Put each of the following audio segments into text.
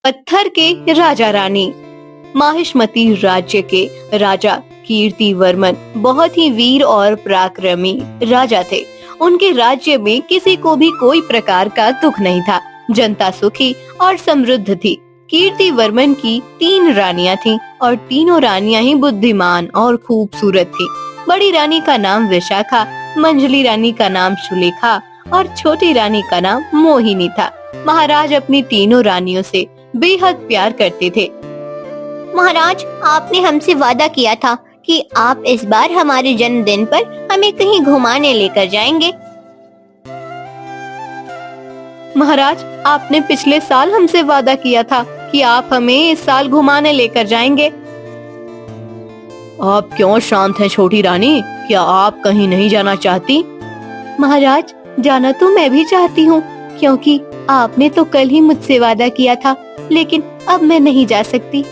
पत्थर के राजा रानी। माहिष्मती राज्य के राजा कीर्तिवर्मन बहुत ही वीर और पराक्रमी राजा थे। उनके राज्य में किसी को भी कोई प्रकार का दुख नहीं था। जनता सुखी और समृद्ध थी। कीर्तिवर्मन की 3 रानियां थीं और तीनों रानियां ही बुद्धिमान और खूबसूरत थीं। बड़ी रानी का नाम विशाखा, मंझली रानी का नाम सुलेखा और छोटी रानी का नाम मोहिनी था। महाराज अपनी तीनों रानियों से बेहद प्यार करते थे। महाराज, आपने हमसे वादा किया था कि आप इस बार हमारे जन्मदिन पर हमें कहीं घुमाने लेकर जाएंगे। महाराज, आपने पिछले साल हमसे वादा किया था कि आप हमें इस साल घुमाने लेकर जाएंगे। आप क्यों शांत हैं छोटी रानी? क्या आप कहीं नहीं जाना चाहती? महाराज, जाना तो मैं भी चाहती हूँ, क्योंकि आपने तो कल ही मुझसे वादा किया था, लेकिन अब मैं नहीं जा सकती।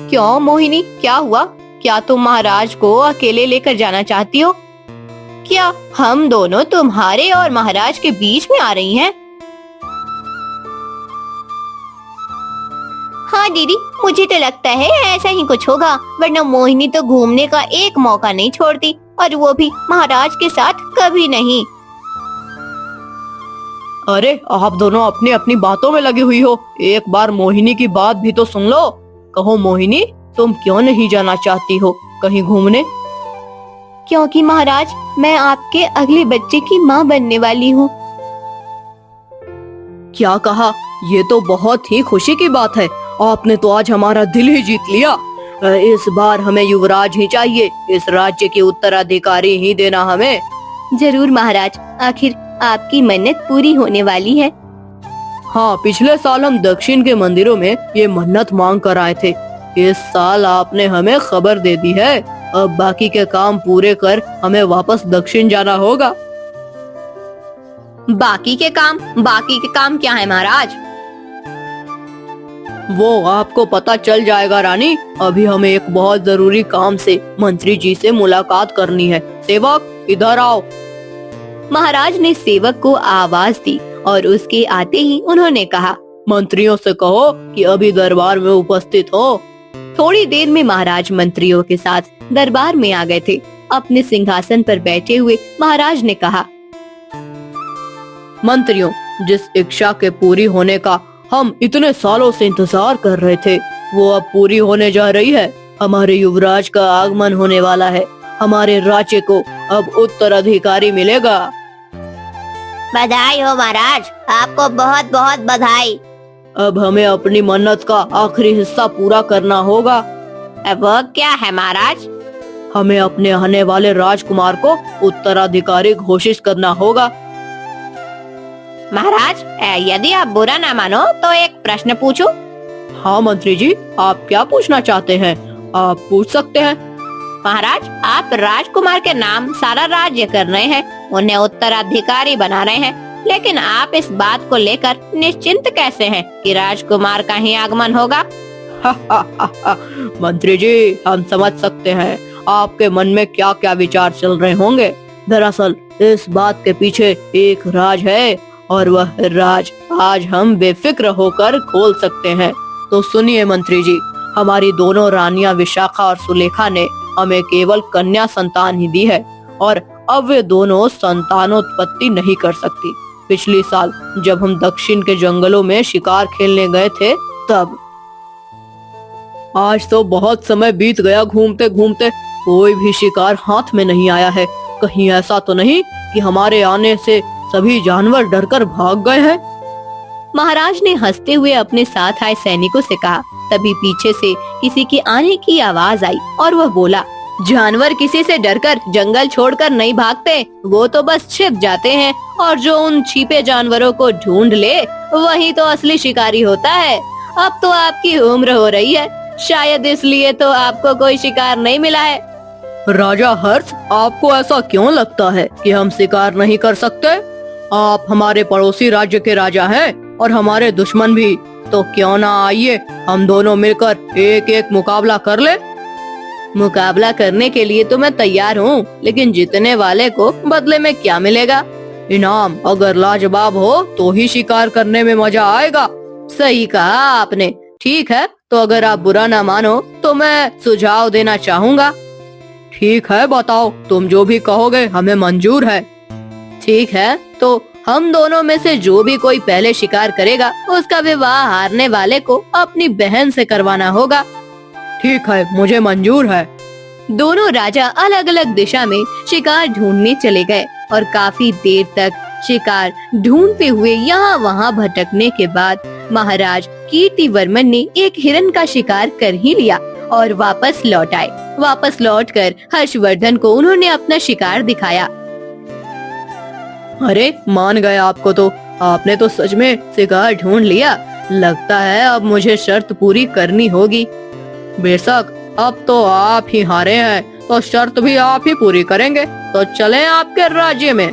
क्यों मोहिनी, क्या हुआ? क्या तुम महाराज को अकेले लेकर जाना चाहती हो? क्या हम दोनों तुम्हारे और महाराज के बीच में आ रही हैं? हाँ दीदी, मुझे तो लगता है ऐसा ही कुछ होगा, वरना मोहिनी तो घूमने का एक मौका नहीं छोड़ती, और वो भी महाराज के साथ कभी नहीं। अरे, आप दोनों अपनी अपनी बातों में लगी हुई हो। एक बार मोहिनी की बात भी तो सुन लो। कहो मोहिनी, तुम क्यों नहीं जाना चाहती हो कहीं घूमने? क्योंकि महाराज, मैं आपके अगले बच्चे की माँ बनने वाली हूँ। क्या कहा? ये तो बहुत ही खुशी की बात है। आपने तो आज हमारा दिल ही जीत लिया। इस बार हमें युवराज ही चाहिए। इस राज्य के उत्तराधिकारी ही देना हमें। जरूर महाराज, आखिर आपकी मन्नत पूरी होने वाली है। हाँ, पिछले साल हम दक्षिण के मंदिरों में ये मन्नत मांग कर आए थे। इस साल आपने हमें खबर दे दी है। अब बाकी के काम पूरे कर हमें वापस दक्षिण जाना होगा। बाकी के काम क्या है महाराज? वो आपको पता चल जाएगा रानी। अभी हमें एक बहुत जरूरी काम से मंत्री जी से मुलाकात करनी है। सेवक, इधर आओ। महाराज ने सेवक को आवाज दी और उसके आते ही उन्होंने कहा, मंत्रियों से कहो कि अभी दरबार में उपस्थित हो। थोड़ी देर में महाराज मंत्रियों के साथ दरबार में आ गए थे। अपने सिंहासन पर बैठे हुए महाराज ने कहा, मंत्रियों, जिस इच्छा के पूरी होने का हम इतने सालों से इंतजार कर रहे थे, वो अब पूरी होने जा रही है। हमारे युवराज का आगमन होने वाला है। हमारे राज्य को अब उत्तराधिकारी मिलेगा। बधाई हो महाराज, आपको बहुत बहुत बधाई। अब हमें अपनी मन्नत का आखिरी हिस्सा पूरा करना होगा। वो क्या है महाराज? हमें अपने आने वाले राजकुमार को उत्तराधिकारी घोषित करना होगा। महाराज, यदि आप बुरा ना मानो तो एक प्रश्न पूछूं? हाँ मंत्री जी, आप क्या पूछना चाहते हैं? आप पूछ सकते हैं। महाराज, आप राजकुमार के नाम सारा राज्य कर रहे हैं, उन्हें उत्तराधिकारी बना रहे हैं, लेकिन आप इस बात को लेकर निश्चिंत कैसे हैं कि राजकुमार का ही आगमन होगा? मंत्री जी, हम समझ सकते हैं आपके मन में क्या क्या विचार चल रहे होंगे। दरअसल इस बात के पीछे एक राज है, और वह राज आज हम बेफिक्र होकर खोल सकते हैं। तो सुनिए मंत्री जी, हमारी दोनों रानियां विशाखा और सुलेखा ने हमें केवल कन्या संतान ही दी है, और अब वे दोनों संतानोत्पत्ति नहीं कर सकती। पिछले साल जब हम दक्षिण के जंगलों में शिकार खेलने गए थे तब। आज तो बहुत समय बीत गया घूमते घूमते, कोई भी शिकार हाथ में नहीं आया है। कहीं ऐसा तो नहीं कि हमारे आने से सभी जानवर डरकर भाग गए हैं? महाराज ने हंसते हुए अपने साथ आए सैनिकों से कहा। तभी पीछे से किसी के आने की आवाज आई और वह बोला, जानवर किसी से डरकर जंगल छोड़कर नहीं भागते, वो तो बस छिप जाते हैं, और जो उन छिपे जानवरों को ढूंढ ले वही तो असली शिकारी होता है। अब तो आपकी उम्र हो रही है, शायद इसलिए तो आपको कोई शिकार नहीं मिला है। राजा हर्ष, आपको ऐसा क्यों लगता है कि हम शिकार नहीं कर सकते? आप हमारे पड़ोसी राज्य के राजा हैं और हमारे दुश्मन भी, तो क्यों ना आइए हम दोनों मिलकर एक एक मुकाबला कर ले। मुकाबला करने के लिए तो मैं तैयार हूँ, लेकिन जीतने वाले को बदले में क्या मिलेगा? इनाम अगर लाजवाब हो तो ही शिकार करने में मजा आएगा। सही कहा आपने। ठीक है, तो अगर आप बुरा ना मानो तो मैं सुझाव देना चाहूँगा। ठीक है, बताओ, तुम जो भी कहोगे हमें मंजूर है। ठीक है, तो हम दोनों में से जो भी कोई पहले शिकार करेगा उसका विवाह हारने वाले को अपनी बहन से करवाना होगा। ठीक है, मुझे मंजूर है। दोनों राजा अलग अलग दिशा में शिकार ढूंढने चले गए और काफी देर तक शिकार ढूंढते हुए यहाँ वहाँ भटकने के बाद महाराज कीर्तिवर्मन ने एक हिरन का शिकार कर ही लिया और वापस लौट आए। वापस लौटकर हर्षवर्धन को उन्होंने अपना शिकार दिखाया। अरे, मान गए आपको तो। आपने तो सच में शिकार ढूंढ लिया। लगता है अब मुझे शर्त पूरी करनी होगी। बेशक, अब तो आप ही हारे हैं तो शर्त भी आप ही पूरी करेंगे। तो चलें आपके राज्य में।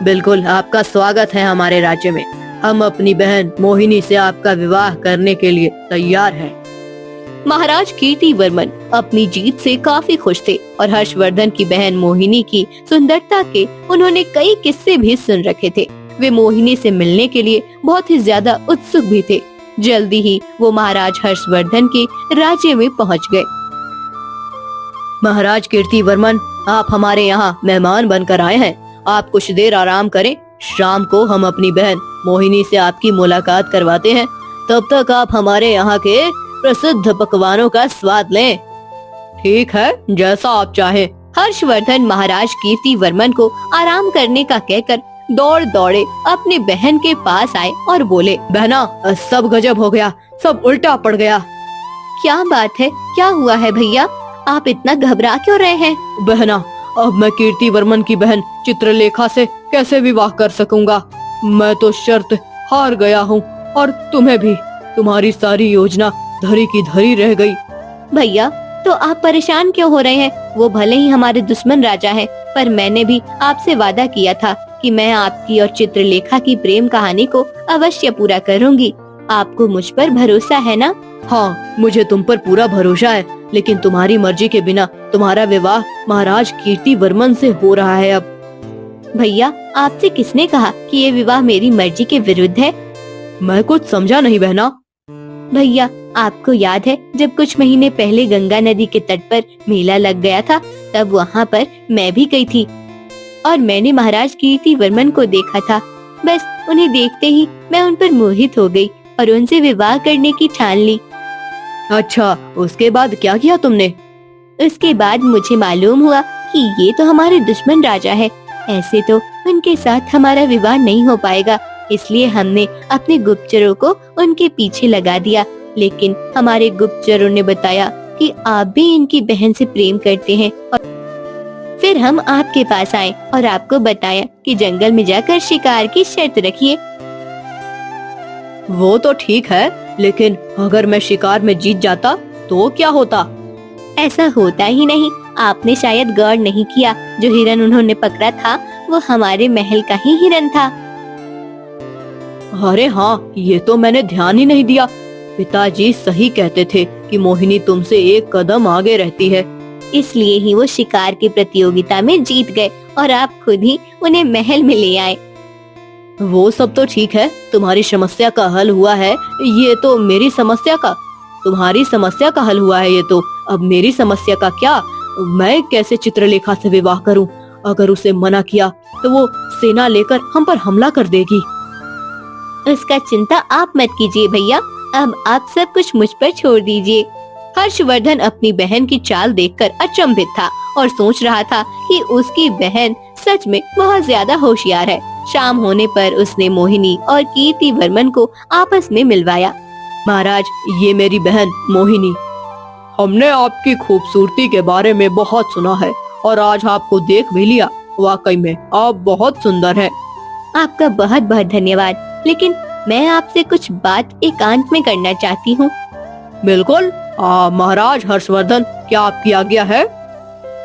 बिल्कुल, आपका स्वागत है हमारे राज्य में। हम अपनी बहन मोहिनी से आपका विवाह करने के लिए तैयार हैं। महाराज कीर्तिवर्मन अपनी जीत से काफी खुश थे और हर्षवर्धन की बहन मोहिनी की सुंदरता के उन्होंने कई किस्से भी सुन रखे थे। वे मोहिनी से मिलने के लिए बहुत ही ज्यादा उत्सुक भी थे। जल्दी ही वो महाराज हर्षवर्धन के राज्य में पहुंच गए। महाराज कीर्तिवर्मन, आप हमारे यहाँ मेहमान बनकर आए हैं। आप कुछ देर आराम करें। शाम को हम अपनी बहन मोहिनी से आपकी मुलाकात करवाते हैं। तब तक आप हमारे यहाँ के प्रसिद्ध पकवानों का स्वाद लें। ठीक है, जैसा आप चाहें। हर्षवर्धन महाराज कीर्तिवर्मन को आराम करने का कहकर दौड़े अपनी बहन के पास आए और बोले, बहना, सब गजब हो गया, सब उल्टा पड़ गया। क्या बात है? क्या हुआ है भैया? आप इतना घबरा क्यों रहे हैं? बहना, अब मैं कीर्तिवर्मन की बहन चित्रलेखा से कैसे विवाह कर सकूंगा? मैं तो शर्त हार गया हूँ और तुम्हें भी। तुम्हारी सारी योजना धरी की धरी रह गई। भैया, तो आप परेशान क्यों हो रहे हैं? वो भले ही हमारे दुश्मन राजा है, पर मैंने भी आपसे वादा किया था कि मैं आपकी और चित्रलेखा की प्रेम कहानी को अवश्य पूरा करूंगी। आपको मुझ पर भरोसा है ना? हाँ, मुझे तुम पर पूरा भरोसा है, लेकिन तुम्हारी मर्जी के बिना तुम्हारा विवाह महाराज कीर्तिवर्मन से हो रहा है अब। भैया, आपसे किसने कहा कि ये विवाह मेरी मर्जी के विरुद्ध है? मैं कुछ समझा नहीं बहना। भैया, आपको याद है जब कुछ महीने पहले गंगा नदी के तट पर मेला लग गया था, तब वहाँ पर मैं भी गई थी और मैंने महाराज कीर्तिवर्मन को देखा था। बस उन्हें देखते ही मैं उन पर मोहित हो गई और उनसे विवाह करने की ठान ली। अच्छा, उसके बाद क्या किया तुमने? उसके बाद मुझे मालूम हुआ कि ये तो हमारे दुश्मन राजा है, ऐसे तो उनके साथ हमारा विवाह नहीं हो पाएगा। इसलिए हमने अपने गुप्तचरों को उनके पीछे लगा दिया, लेकिन हमारे गुप्तचरों ने बताया कि आप भी इनकी बहन से प्रेम करते हैं और फिर हम आपके पास आए और आपको बताया कि जंगल में जाकर शिकार की शर्त रखिए। वो तो ठीक है, लेकिन अगर मैं शिकार में जीत जाता तो क्या होता? ऐसा होता ही नहीं। आपने शायद गौर नहीं किया, जो हिरन उन्होंने पकड़ा था वो हमारे महल का ही हिरन था। अरे हाँ, ये तो मैंने ध्यान ही नहीं दिया। पिताजी सही कहते थे कि मोहिनी तुमसे एक कदम आगे रहती है। इसलिए ही वो शिकार की प्रतियोगिता में जीत गए और आप खुद ही उन्हें महल में ले आए। वो सब तो ठीक है, तुम्हारी समस्या का हल हुआ है। ये तो मेरी समस्या का, तुम्हारी समस्या का हल हुआ है। ये तो अब मेरी समस्या का क्या? मैं कैसे चित्रलेखा से विवाह करूं? अगर उसे मना किया तो वो सेना लेकर हम पर हमला कर देगी। उसका चिंता आप मत कीजिए भैया, अब आप सब कुछ मुझ पर छोड़ दीजिए। हर्षवर्धन अपनी बहन की चाल देखकर अचंभित था और सोच रहा था कि उसकी बहन सच में बहुत ज्यादा होशियार है। शाम होने पर उसने मोहिनी और कीर्तिवर्मन को आपस में मिलवाया। महाराज, ये मेरी बहन मोहिनी। हमने आपकी खूबसूरती के बारे में बहुत सुना है और आज आपको देख भी लिया। वाकई में आप बहुत सुंदर हैं। आपका बहुत बहुत धन्यवाद, लेकिन मैं आपसे कुछ बात एकांत में करना चाहती हूँ। बिल्कुल, महाराज हर्षवर्धन, क्या आपकी आज्ञा है?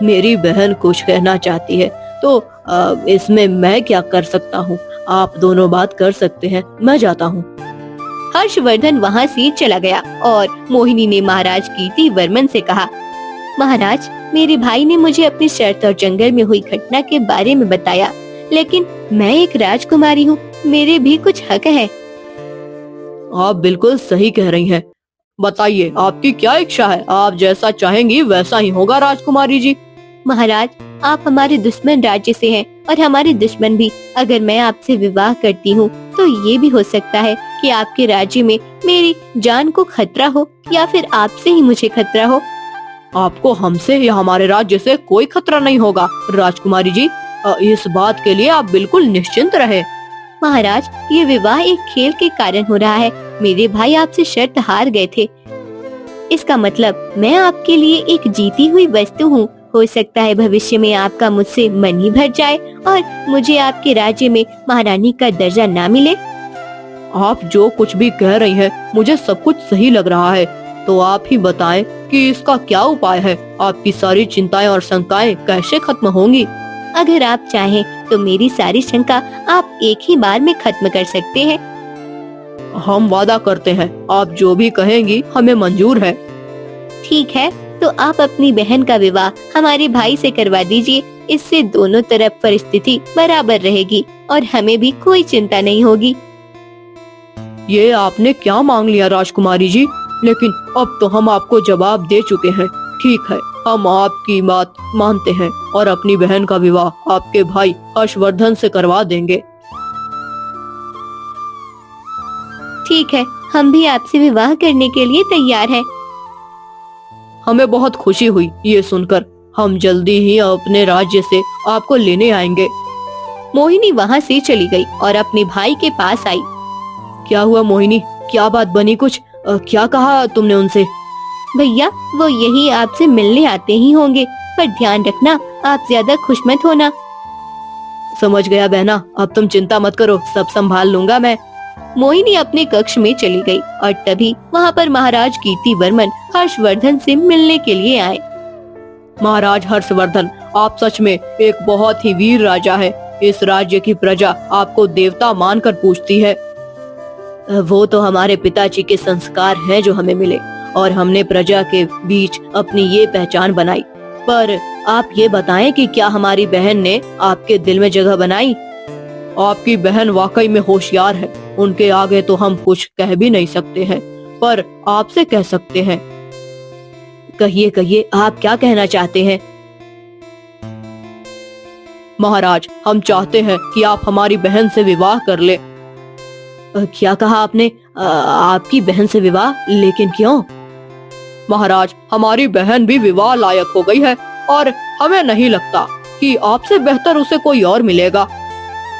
मेरी बहन कुछ कहना चाहती है, तो इसमें मैं क्या कर सकता हूँ? आप दोनों बात कर सकते हैं, मैं जाता हूँ। हर्षवर्धन वहाँ से चला गया और मोहिनी ने महाराज कीर्तिवर्मन से कहा, महाराज, मेरे भाई ने मुझे अपनी शर्त और जंगल में हुई घटना के बारे में बताया। लेकिन मैं एक राजकुमारी हूँ, मेरे भी कुछ हक है। आप बिल्कुल सही कह रही हैं। बताइए आपकी क्या इच्छा है? आप जैसा चाहेंगी वैसा ही होगा राजकुमारी जी। महाराज, आप हमारे दुश्मन राज्य से हैं और हमारे दुश्मन भी। अगर मैं आपसे विवाह करती हूँ तो ये भी हो सकता है कि आपके राज्य में मेरी जान को खतरा हो या फिर आपसे ही मुझे खतरा हो। आपको हमसे या हमारे राज्य से कोई खतरा नहीं होगा राजकुमारी जी। इस बात के लिए आप बिल्कुल निश्चिंत रहे। महाराज, ये विवाह एक खेल के कारण हो रहा है। मेरे भाई आपसे शर्त हार गए थे। इसका मतलब मैं आपके लिए एक जीती हुई वस्तु हूँ। हो सकता है भविष्य में आपका मुझसे मन ही भर जाए और मुझे आपके राज्य में महारानी का दर्जा ना मिले। आप जो कुछ भी कह रही हैं, मुझे सब कुछ सही लग रहा है। तो आप ही बताएं कि इसका क्या उपाय है? आपकी सारी चिंताएं और शंकाएं कैसे खत्म होंगी? अगर आप चाहें तो मेरी सारी शंका आप एक ही बार में खत्म कर सकते हैं। हम वादा करते हैं, आप जो भी कहेंगी हमें मंजूर है। ठीक है, तो आप अपनी बहन का विवाह हमारे भाई से करवा दीजिए। इससे दोनों तरफ परिस्थिति बराबर रहेगी और हमें भी कोई चिंता नहीं होगी। ये आपने क्या मांग लिया राजकुमारी जी? लेकिन अब तो हम आपको जवाब दे चुके हैं। ठीक है, हम आपकी बात मानते हैं और अपनी बहन का विवाह आपके भाई हर्षवर्धन से करवा देंगे। ठीक है, हम भी आपसे विवाह करने के लिए तैयार हैं। हमें बहुत खुशी हुई ये सुनकर। हम जल्दी ही अपने राज्य से आपको लेने आएंगे। मोहिनी वहाँ से चली गई और अपने भाई के पास आई। क्या हुआ मोहिनी, क्या बात बनी? कुछ क्या कहा तुमने उनसे? भैया, वो यही आपसे मिलने आते ही होंगे, पर ध्यान रखना आप ज्यादा खुश मत होना। समझ गया बहना, अब तुम चिंता मत करो, सब संभाल लूंगा मैं। मोहिनी अपने कक्ष में चली गई और तभी वहाँ पर महाराज कीर्तिवर्मन हर्षवर्धन से मिलने के लिए आए। महाराज हर्षवर्धन, आप सच में एक बहुत ही वीर राजा है। इस राज्य की प्रजा आपको देवता मानकर पूजती है। वो तो हमारे पिताजी के संस्कार हैं जो हमें मिले और हमने प्रजा के बीच अपनी ये पहचान बनाई। पर आप ये बताएं कि क्या हमारी बहन ने आपके दिल में जगह बनाई? आपकी बहन वाकई में होशियार है। उनके आगे तो हम कुछ कह भी नहीं सकते हैं, पर आपसे कह सकते हैं। कहिए कहिए, आप क्या कहना चाहते हैं? महाराज, हम चाहते हैं कि आप हमारी बहन से विवाह कर ले। क्या कहा आपने? आपकी बहन से विवाह? लेकिन क्यों? महाराज, हमारी बहन भी विवाह लायक हो गई है और हमें नहीं लगता कि आपसे बेहतर उसे कोई और मिलेगा।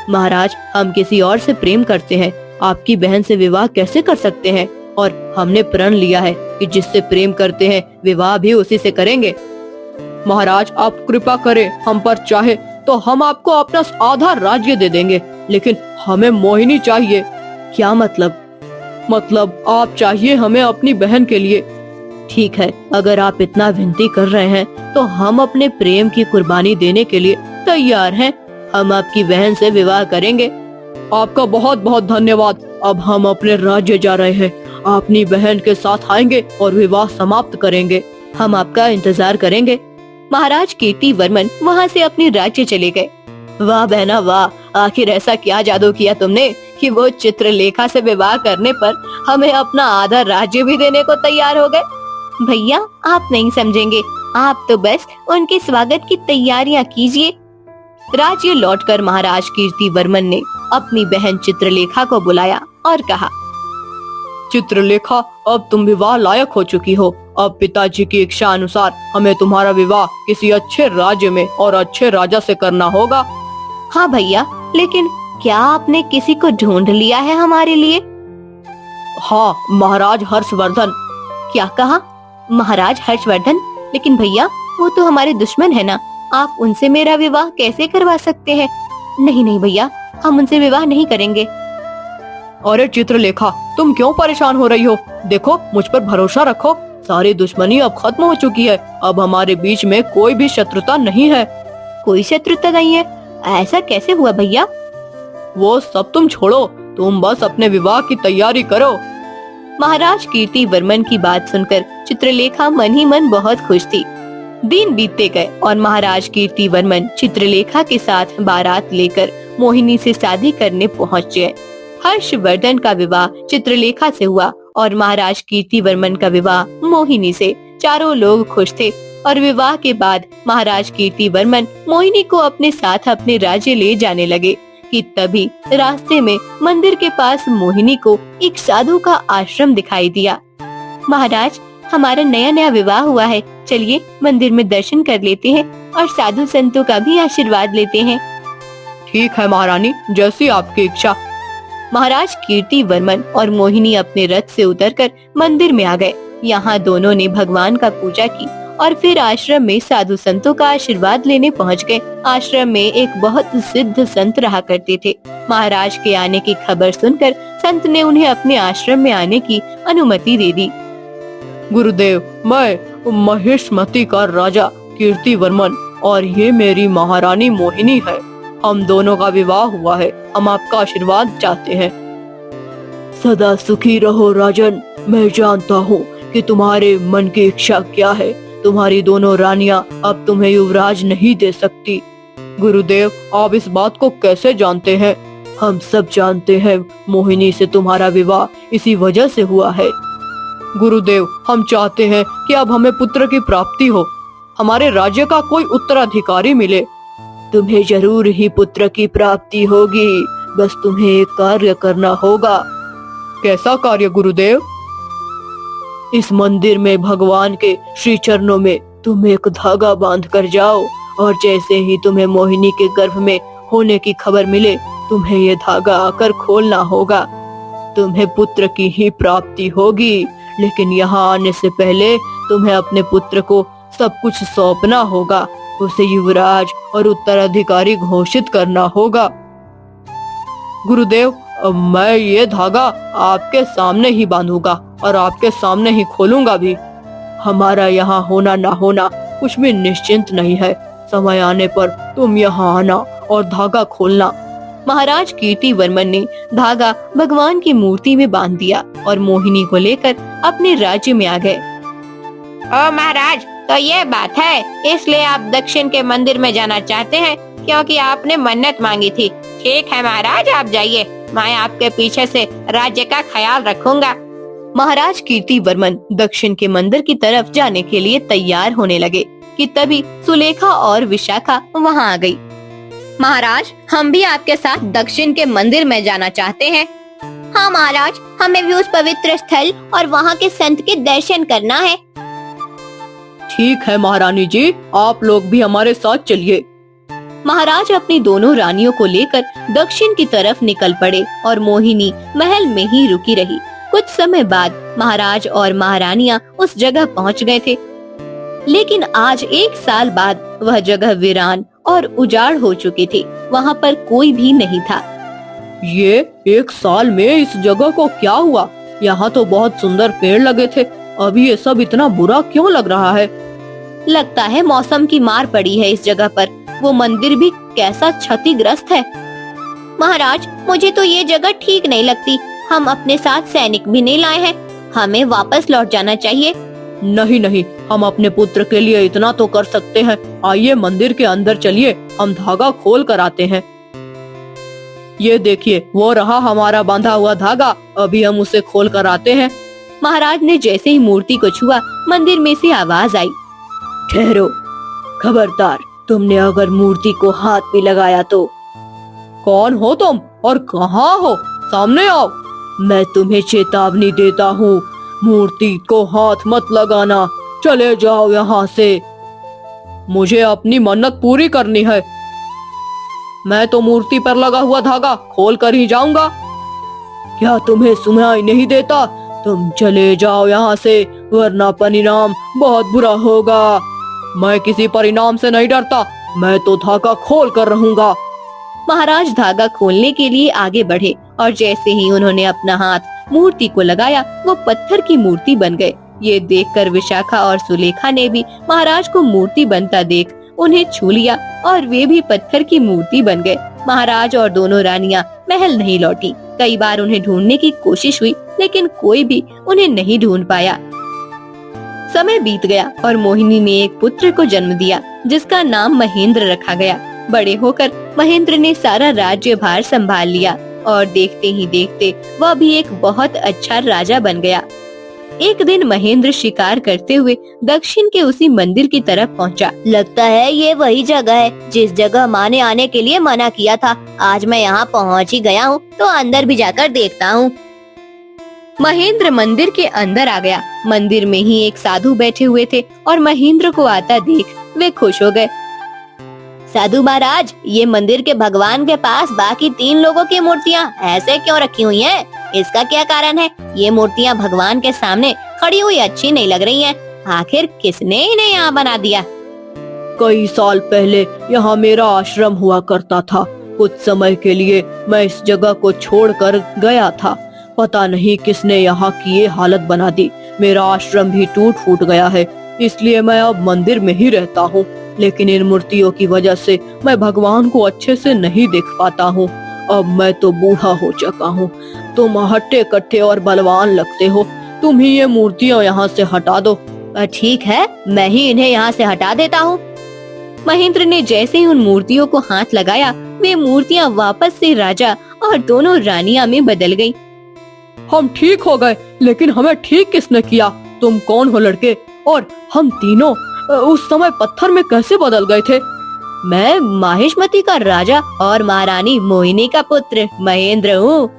महाराज, हम किसी और से प्रेम करते हैं, आपकी बहन से विवाह कैसे कर सकते हैं? और हमने प्रण लिया है कि जिससे प्रेम करते हैं विवाह भी उसी से करेंगे। महाराज, आप कृपा करें, हम पर चाहे तो हम आपको अपना आधा राज्य दे देंगे, लेकिन हमें मोहिनी चाहिए। क्या मतलब? मतलब आप चाहिए हमें अपनी बहन के लिए। ठीक है, अगर आप इतना विनती कर रहे हैं तो हम अपने प्रेम की कुर्बानी देने के लिए तैयार हैं। हम आपकी बहन से विवाह करेंगे। आपका बहुत बहुत धन्यवाद। अब हम अपने राज्य जा रहे हैं, अपनी बहन के साथ आएंगे और विवाह समाप्त करेंगे। हम आपका इंतजार करेंगे। महाराज कीर्तिवर्मन वहाँ से अपने राज्य चले गए। वाह बहना वाह, आखिर ऐसा क्या जादू किया तुमने कि वो चित्रलेखा से विवाह करने पर हमें अपना आधा राज्य भी देने को तैयार हो गए। भैया, आप नहीं समझेंगे, आप तो बस उनके स्वागत की तैयारियां कीजिए। राज्य लौटकर महाराज कीर्तिवर्मन ने अपनी बहन चित्रलेखा को बुलाया और कहा, चित्रलेखा, अब तुम विवाह लायक हो चुकी हो। अब पिताजी की इच्छा अनुसार हमें तुम्हारा विवाह किसी अच्छे राज्य में और अच्छे राजा से करना होगा। हाँ भैया, लेकिन क्या आपने किसी को ढूंढ लिया है हमारे लिए? हाँ, महाराज हर्षवर्धन। क्या कहा? महाराज हर्षवर्धन? लेकिन भैया, वो तो हमारे दुश्मन है ना, आप उनसे मेरा विवाह कैसे करवा सकते हैं? नहीं नहीं भैया, हम उनसे विवाह नहीं करेंगे। अरे चित्रलेखा, तुम क्यों परेशान हो रही हो? देखो, मुझ पर भरोसा रखो, सारी दुश्मनी अब खत्म हो चुकी है। अब हमारे बीच में कोई भी शत्रुता नहीं है। कोई शत्रुता नहीं है? ऐसा कैसे हुआ भैया? वो सब तुम छोड़ो, तुम बस अपने विवाह की तैयारी करो। महाराज कीर्तिवर्मन की बात सुनकर चित्रलेखा मन ही मन बहुत खुश थी। दिन बीतते गए और महाराज कीर्तिवर्मन चित्रलेखा के साथ बारात लेकर मोहिनी से शादी करने पहुँच गए। हर्षवर्धन का विवाह चित्रलेखा से हुआ और महाराज कीर्तिवर्मन का विवाह मोहिनी से। चारों लोग खुश थे और विवाह के बाद महाराज कीर्तिवर्मन मोहिनी को अपने साथ अपने राज्य ले जाने लगे कि तभी रास्ते में मंदिर के पास मोहिनी को एक साधु का आश्रम दिखाई दिया। महाराज, हमारा नया नया विवाह हुआ है, चलिए मंदिर में दर्शन कर लेते हैं और साधु संतों का भी आशीर्वाद लेते हैं। ठीक है महारानी, जैसी आपकी इच्छा। महाराज कीर्तिवर्मन और मोहिनी अपने रथ से उतरकर मंदिर में आ गए। यहाँ दोनों ने भगवान का पूजा की और फिर आश्रम में साधु संतों का आशीर्वाद लेने पहुँच गए। आश्रम में एक बहुत सिद्ध संत रहा करते थे। महाराज के आने की खबर सुनकर संत ने उन्हें अपने आश्रम में आने की अनुमति दे दी। गुरुदेव, मैं महेशमती का राजा कीर्तिवर्मन और ये मेरी महारानी मोहिनी है। हम दोनों का विवाह हुआ है। हम आपका आशीर्वाद चाहते हैं। सदा सुखी रहो राजन। मैं जानता हूँ कि तुम्हारे मन की इच्छा क्या है। तुम्हारी दोनों रानियां अब तुम्हें युवराज नहीं दे सकती। गुरुदेव, आप इस बात को कैसे जानते हैं? हम सब जानते हैं, मोहिनी से तुम्हारा विवाह इसी वजह से हुआ है। गुरुदेव, हम चाहते हैं कि अब हमें पुत्र की प्राप्ति हो, हमारे राज्य का कोई उत्तराधिकारी मिले। तुम्हें जरूर ही पुत्र की प्राप्ति होगी, बस तुम्हें एक कार्य करना होगा। कैसा कार्य गुरुदेव? इस मंदिर में भगवान के श्री चरणों में तुम एक धागा बांध कर जाओ और जैसे ही तुम्हें मोहिनी के गर्भ में होने की खबर मिले, तुम्हें ये धागा आकर खोलना होगा। तुम्हें पुत्र की ही प्राप्ति होगी, लेकिन यहाँ आने से पहले तुम्हें अपने पुत्र को सब कुछ सौंपना होगा। उसे युवराज और उत्तराधिकारी घोषित करना होगा। गुरुदेव, मैं ये धागा आपके सामने ही बांधूंगा और आपके सामने ही खोलूंगा भी। हमारा यहाँ होना ना होना कुछ भी निश्चिंत नहीं है। समय आने पर तुम यहाँ आना और धागा खोलना। महाराज कीर्तिवर्मन ने धागा भगवान की मूर्ति में बांध दिया और मोहिनी को लेकर अपने राज्य में आ गए। ओ महाराज, तो ये बात है, इसलिए आप दक्षिण के मंदिर में जाना चाहते हैं क्योंकि आपने मन्नत मांगी थी। ठीक है महाराज, आप जाइए, मैं आपके पीछे से राज्य का ख्याल रखूंगा। महाराज कीर्तिवर्मन दक्षिण के मंदिर की तरफ जाने के लिए तैयार होने लगे कि तभी सुलेखा और विशाखा वहां आ गई। महाराज, हम भी आपके साथ दक्षिण के मंदिर में जाना चाहते हैं। हाँ महाराज, हमें भी उस पवित्र स्थल और वहाँ के संत के दर्शन करना है। ठीक है महारानी जी, आप लोग भी हमारे साथ चलिए। महाराज अपनी दोनों रानियों को लेकर दक्षिण की तरफ निकल पड़े और मोहिनी महल में ही रुकी रही। कुछ समय बाद महाराज और महारानियां उस जगह पहुंच गए थे, लेकिन आज 1 साल बाद वह जगह वीरान और उजाड़ हो चुकी थी। वहां पर कोई भी नहीं था। ये 1 साल में इस जगह को क्या हुआ? यहाँ तो बहुत सुंदर पेड़ लगे थे, अभी ये सब इतना बुरा क्यों लग रहा है? लगता है मौसम की मार पड़ी है इस जगह पर। वो मंदिर भी कैसा क्षतिग्रस्त है। महाराज, मुझे तो ये जगह ठीक नहीं लगती। हम अपने साथ सैनिक भी नहीं लाए हैं, हमें वापस लौट जाना चाहिए। नहीं नहीं, हम अपने पुत्र के लिए इतना तो कर सकते हैं। आइए मंदिर के अंदर चलिए, हम धागा खोल कर आते हैं। ये देखिए, वो रहा हमारा बांधा हुआ धागा, अभी हम उसे खोल कर आते हैं। महाराज ने जैसे ही मूर्ति को छुआ, मंदिर में से आवाज आई, ठहरो, खबरदार, तुमने अगर मूर्ति को हाथ भी लगाया तो। कौन हो तुम और कहाँ हो? सामने आओ। मैं तुम्हें चेतावनी देता हूँ, मूर्ति को हाथ मत लगाना। चले जाओ यहाँ से। मुझे अपनी मन्नत पूरी करनी है। मैं तो मूर्ति पर लगा हुआ धागा खोल कर ही जाऊंगा। क्या तुम्हें सुनाई नहीं देता? तुम चले जाओ यहाँ से, वरना परिणाम बहुत बुरा होगा। मैं किसी परिणाम से नहीं डरता, मैं तो धागा खोल कर रहूंगा। महाराज धागा खोलने के लिए आगे बढ़े और जैसे ही उन्होंने अपना हाथ मूर्ति को लगाया, वो पत्थर की मूर्ति बन गए। ये देखकर विशाखा और सुलेखा ने भी महाराज को मूर्ति बनता देख उन्हें छू लिया और वे भी पत्थर की मूर्ति बन गए। महाराज और दोनों रानियां महल नहीं लौटी। कई बार उन्हें ढूंढने की कोशिश हुई, लेकिन कोई भी उन्हें नहीं ढूंढ पाया। समय बीत गया और मोहिनी ने एक पुत्र को जन्म दिया जिसका नाम महेंद्र रखा गया। बड़े होकर महेंद्र ने सारा राज्यभार संभाल लिया और देखते ही देखते वह भी एक बहुत अच्छा राजा बन गया। एक दिन महेंद्र शिकार करते हुए दक्षिण के उसी मंदिर की तरफ पहुंचा। लगता है ये वही जगह है जिस जगह माँ ने आने के लिए मना किया था। आज मैं यहाँ पहुँच ही गया हूँ तो अंदर भी जाकर देखता हूँ। महेंद्र मंदिर के अंदर आ गया। मंदिर में ही एक साधु बैठे हुए थे और महेंद्र को आता देख वे खुश हो गए। साधु महाराज, ये मंदिर के भगवान के पास बाकी 3 लोगों की मूर्तियाँ ऐसे क्यों रखी हुई हैं? इसका क्या कारण है? ये मूर्तियाँ भगवान के सामने खड़ी हुई अच्छी नहीं लग रही हैं। आखिर किसने इन्हें यहाँ बना दिया? कई साल पहले यहाँ मेरा आश्रम हुआ करता था। कुछ समय के लिए मैं इस जगह को छोड़कर गया था। पता नहीं किसने यहाँ की ये हालत बना दी। मेरा आश्रम भी टूट फूट गया है, इसलिए मैं अब मंदिर में ही रहता हूँ। लेकिन इन मूर्तियों की वजह से मैं भगवान को अच्छे से नहीं देख पाता हूँ। अब मैं तो बूढ़ा हो चुका हूँ। तुम हट्टे कट्टे और बलवान लगते हो। तुम ही ये मूर्तियाँ यहाँ से हटा दो। ठीक है, मैं ही इन्हें यहाँ से हटा देता हूँ। महेंद्र ने जैसे ही उन मूर्तियों को हाथ लगाया, वे मूर्तियाँ वापस से राजा और दोनों रानियां में बदल गयी। हम ठीक हो गए, लेकिन हमें ठीक किसने किया? तुम कौन हो लड़के? और हम तीनों उस समय पत्थर में कैसे बदल गए थे? मैं माहिष्मती का राजा और महारानी मोहिनी का पुत्र महेंद्र हूँ।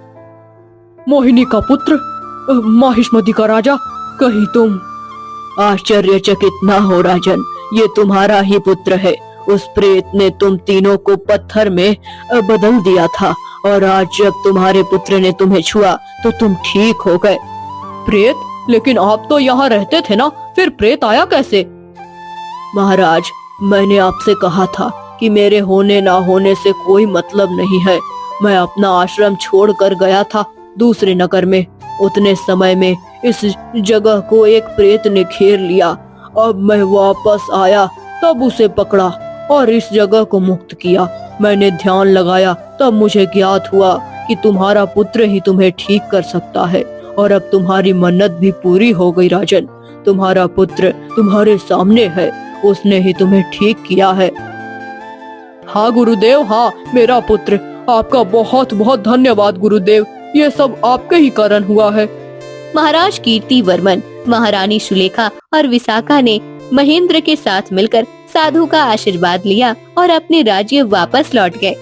मोहिनी का पुत्र, माहिष्मती का राजा? कहीं तुम आश्चर्यचकित ना हो राजन, ये तुम्हारा ही पुत्र है। उस प्रेत ने तुम तीनों को पत्थर में बदल दिया था और आज जब तुम्हारे पुत्र ने तुम्हें छुआ तो तुम ठीक हो गए। प्रेत? लेकिन आप तो यहाँ रहते थे ना, फिर प्रेत आया कैसे? महाराज, मैंने आपसे कहा था कि मेरे होने ना होने से कोई मतलब नहीं है। मैं अपना आश्रम छोड़कर गया था दूसरे नगर में। उतने समय में इस जगह को एक प्रेत ने घेर लिया। अब मैं वापस आया तब उसे पकड़ा और इस जगह को मुक्त किया। मैंने ध्यान लगाया तब मुझे ज्ञात हुआ कि तुम्हारा पुत्र ही तुम्हें ठीक कर सकता है और अब तुम्हारी मन्नत भी पूरी हो गई राजन। तुम्हारा पुत्र तुम्हारे सामने है, उसने ही तुम्हें ठीक किया है। हाँ गुरुदेव, हाँ मेरा पुत्र। आपका बहुत बहुत धन्यवाद गुरुदेव, ये सब आपके ही कारण हुआ है। महाराज कीर्तिवर्मन, महारानी सुलेखा और विशाखा ने महेंद्र के साथ मिलकर साधु का आशीर्वाद लिया और अपने राज्य वापस लौट गए।